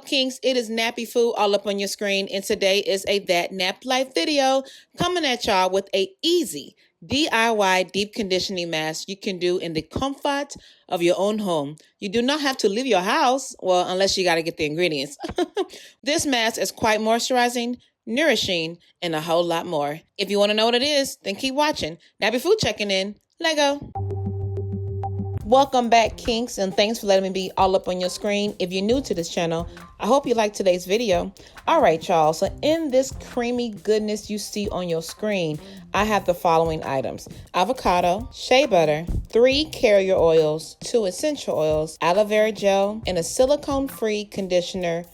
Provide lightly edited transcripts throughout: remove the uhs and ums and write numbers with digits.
up, Kinks? It is NappyFu all up on your screen, and today is a That Nap Life video coming at y'all with a easy DIY deep conditioning mask you can do in the comfort of your own home. You do not have to leave your house, well, unless you got to get the ingredients. This mask is quite moisturizing, nourishing, and a whole lot more. If you want to know what it is, then keep watching. NappyFu checking in. Lego. Welcome back, Kinks, and thanks for letting me be all up on your screen. If you're new to this channel, I hope you liked today's video. All right, y'all, so in this creamy goodness you see on your screen, I have the following items: avocado, shea butter, 3 carrier oils, 2 essential oils, aloe vera gel, and a silicone-free conditioner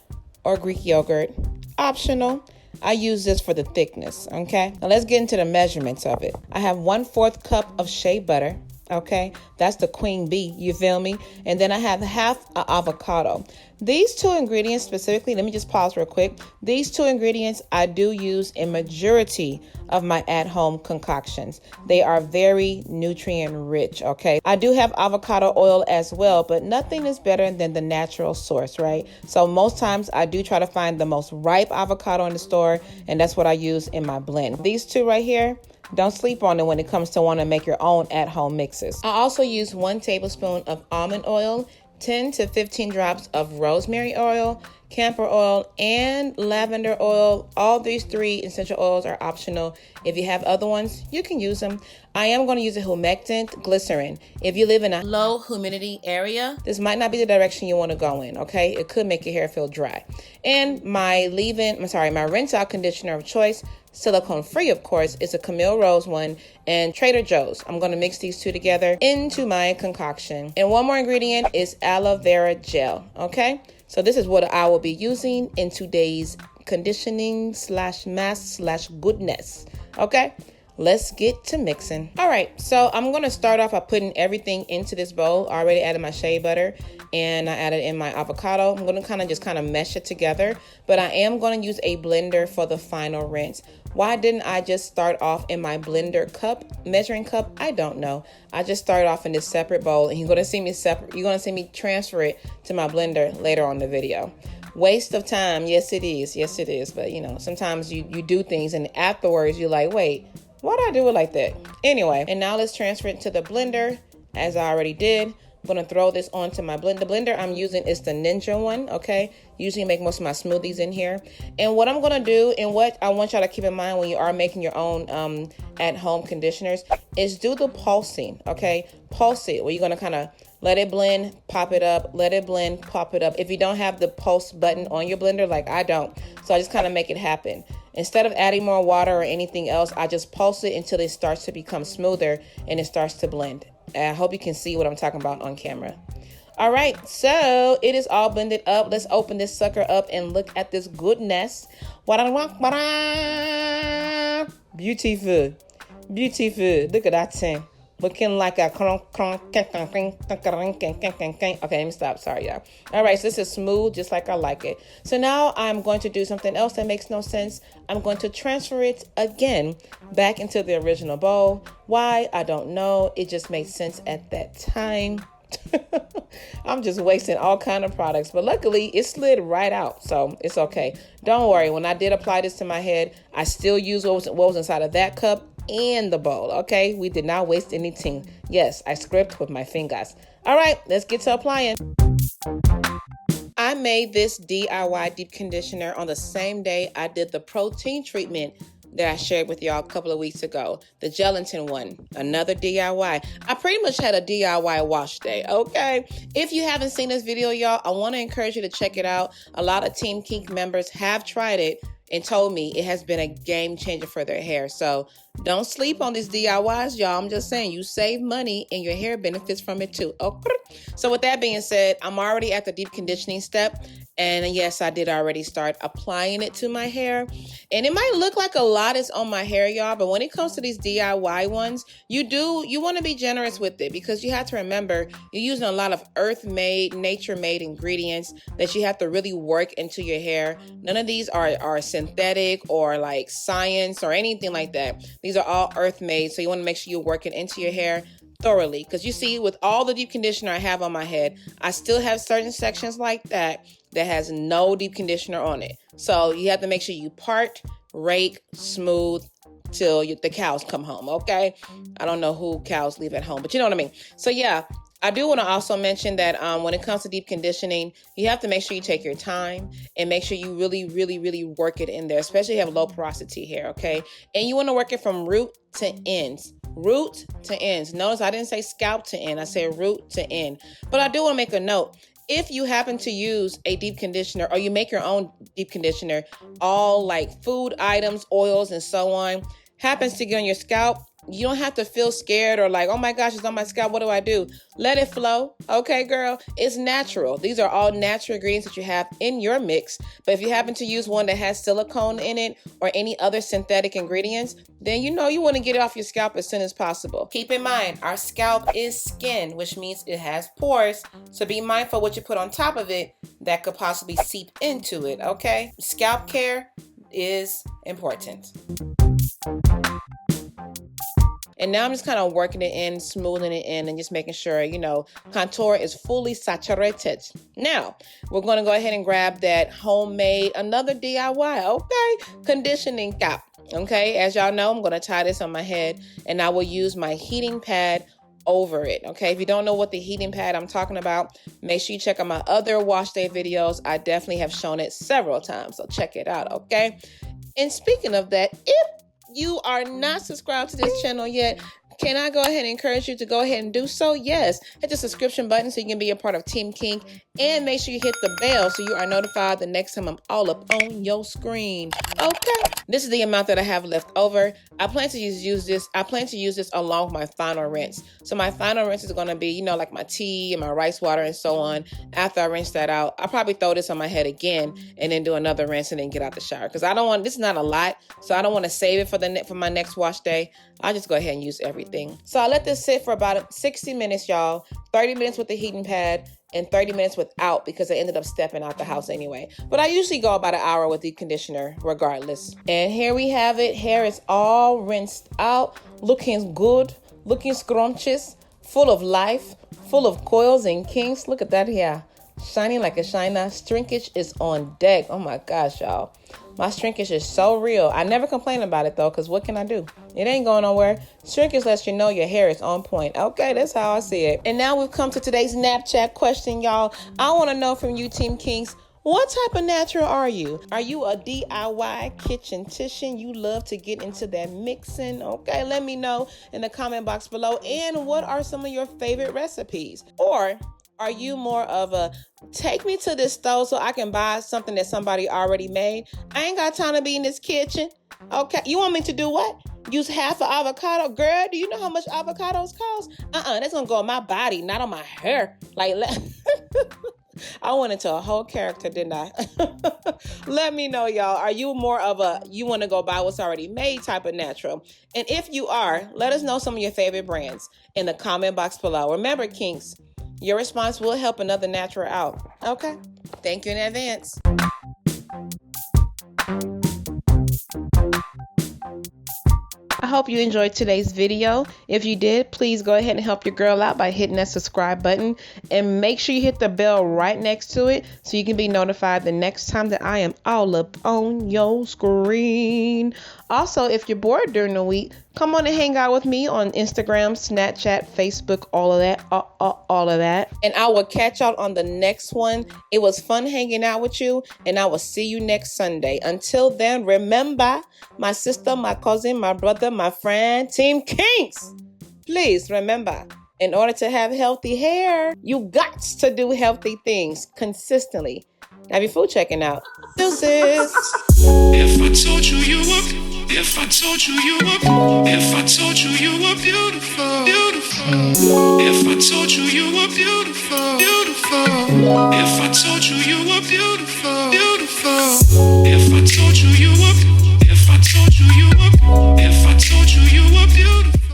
or Greek yogurt. Optional. I use this for the thickness, okay? Now let's get into the measurements of it. I have 1/4 cup of shea butter. Okay, that's the queen bee, you feel me? And then I have half an avocado. These 2 ingredients specifically, let me just pause real quick. These 2 ingredients I do use in majority of my at-home concoctions. They are very nutrient rich, okay? I do have avocado oil as well, but nothing is better than the natural source, right? So most times I do try to find the most ripe avocado in the store, and that's what I use in my blend. These 2 right here, don't sleep on it when it comes to wanting to make your own at-home mixes. I also use 1 tablespoon of almond oil, 10 to 15 drops of rosemary oil, camphor oil, and lavender oil. All these 3 essential oils are optional. If you have other ones, you can use them. I am going to use a humectant glycerin. If you live in a low humidity area, this might not be the direction you want to go in, okay? It could make your hair feel dry. And my rinse out conditioner of choice, silicone free, of course, is a Camille Rose one and Trader Joe's. I'm going to mix these 2 together into my concoction. And one more ingredient is aloe vera gel, okay? So this is what I will be using in today's conditioning / mask / goodness, okay? Let's get to mixing. All right, so I'm going to start off by putting everything into this bowl. I already added my shea butter and I added in my avocado. I'm going to just mesh it together, but I am going to use a blender for the final rinse. Why didn't I just start off in my blender cup, measuring cup? I don't know. I just started off in this separate bowl, and you're going to see me transfer it to my blender later on in the video. Waste of time. Yes, it is. Yes, it is. But you know, sometimes you do things and afterwards you're like, wait, why did I do it like that? Anyway, and now let's transfer it to the blender as I already did. I'm going to throw this onto my blender. The blender I'm using is the Ninja one, okay? Usually make most of my smoothies in here. And what I'm going to do, and what I want y'all to keep in mind when you are making your own at-home conditioners, is do the pulsing, okay? Pulse it, where you're going to let it blend, pop it up, let it blend, pop it up. If you don't have the pulse button on your blender, like I don't, so I just make it happen. Instead of adding more water or anything else, I just pulse it until it starts to become smoother and it starts to blend. I hope you can see what I'm talking about on camera. All right, so it is all blended up. Let's open this sucker up and look at this goodness. Beautiful. Beautiful. Look at that thing. Looking like a okay, let me stop. Sorry, y'all. All right, so this is smooth, just like I like it. So now I'm going to do something else that makes no sense. I'm going to transfer it again back into the original bowl. Why? I don't know. It just made sense at that time. I'm just wasting all kind of products, but luckily it slid right out, so it's okay. Don't worry. When I did apply this to my head, I still used what was inside of that cup and the bowl, okay? We did not waste anything. Yes, I script with my fingers. All right, let's get to applying. I made this DIY deep conditioner on the same day I did the protein treatment that I shared with y'all a couple of weeks ago, the gelatin one, another DIY. I pretty much had a DIY wash day, okay? If you haven't seen this video, y'all, I want to encourage you to check it out. A lot of Team Kink members have tried it and told me it has been a game changer for their hair. So don't sleep on these DIYs, y'all. I'm just saying, you save money and your hair benefits from it too. Okay. So with that being said, I'm already at the deep conditioning step. And yes, I did already start applying it to my hair. And it might look like a lot is on my hair, y'all, but when it comes to these DIY ones, you want to be generous with it, because you have to remember you're using a lot of earth-made, nature-made ingredients that you have to really work into your hair. None of these are synthetic or like science or anything like that. These are all earth-made, so you want to make sure you're working into your hair. thoroughly. Because you see, with all the deep conditioner I have on my head, I still have certain sections like that has no deep conditioner on it. So you have to make sure you part, rake, smooth till the cows come home, okay? I don't know who cows leave at home, but you know what I mean. So yeah, I do want to also mention that when it comes to deep conditioning, you have to make sure you take your time and make sure you really, really, really work it in there, especially if you have low porosity hair, okay? And you want to work it from root to ends. Root to ends. Notice I didn't say scalp to end. I said root to end. But I do want to make a note. If you happen to use a deep conditioner or you make your own deep conditioner, all like food items, oils, and so on, happens to get on your scalp, you don't have to feel scared or like, oh my gosh, it's on my scalp. What do I do? Let it flow. Okay, girl, it's natural. These are all natural ingredients that you have in your mix. But if you happen to use one that has silicone in it or any other synthetic ingredients, then you want to get it off your scalp as soon as possible. Keep in mind, our scalp is skin, which means it has pores. So be mindful what you put on top of it that could possibly seep into it, okay? Scalp care is important. And now I'm just kind of working it in, smoothing it in, and just making sure, contour is fully saturated. Now, we're going to go ahead and grab that homemade, another DIY, okay, conditioning cap. Okay, as y'all know, I'm going to tie this on my head, and I will use my heating pad over it. Okay, if you don't know what the heating pad I'm talking about, make sure you check out my other wash day videos. I definitely have shown it several times, so check it out, okay? And speaking of that, if you are not subscribed to this channel yet, can I go ahead and encourage you to go ahead and do so? Yes. Hit the subscription button so you can be a part of Team Kink, and make sure you hit the bell so you are notified the next time I'm all up on your screen. Okay. This is the amount that I have left over. I plan to use this along with my final rinse. So my final rinse is going to be, like my tea and my rice water and so on. After I rinse that out, I'll probably throw this on my head again and then do another rinse and then get out the shower. Because this is not a lot, so I don't want to save it for my next wash day. I'll just go ahead and use everything. So I let this sit for about 60 minutes, y'all. 30 minutes with the heating pad and 30 minutes without, because I ended up stepping out the house anyway. But I usually go about an hour with the conditioner regardless. And here we have it. Hair is all rinsed out, looking good, looking scrumptious, full of life, full of coils and kinks. Look at that hair, shining like a shiner. Shrinkage is on deck. Oh my gosh, y'all. My shrinkage is so real. I never complain about it though, because what can I do? It ain't going nowhere. Shrinkage lets you know your hair is on point. Okay, that's how I see it. And now we've come to today's Snapchat question, y'all. I want to know from you, Team Kinks, what type of natural are you? Are you a DIY kitchen-tician? You love to get into that mixing? Okay, let me know in the comment box below. And what are some of your favorite recipes? Or are you more of a take me to this store so I can buy something that somebody already made? I ain't got time to be in this kitchen. Okay, you want me to do what? Use half an avocado? Girl, do you know how much avocados cost? That's gonna go on my body, not on my hair. I went into a whole character, didn't I? Let me know, y'all. Are you more of you want to go buy what's already made type of natural? And if you are, let us know some of your favorite brands in the comment box below. Remember, Kinks, your response will help another natural out. Okay? Thank you in advance. I hope you enjoyed today's video. If you did, please go ahead and help your girl out by hitting that subscribe button, and make sure you hit the bell right next to it so you can be notified the next time that I am all up on your screen. Also, if you're bored during the week, come on and hang out with me on Instagram, Snapchat, Facebook, all of that. And I will catch y'all on the next one. It was fun hanging out with you, and I will see you next Sunday. Until then, remember, my sister, my cousin, my brother, my friend, Team Kinks, please remember, in order to have healthy hair, you got to do healthy things consistently. NappyFu checking out. Deuces. If I told you you were, if I told you you were, if I told you you were beautiful, beautiful. If I told you you were beautiful, beautiful. If I told you you were beautiful, beautiful. If I told you you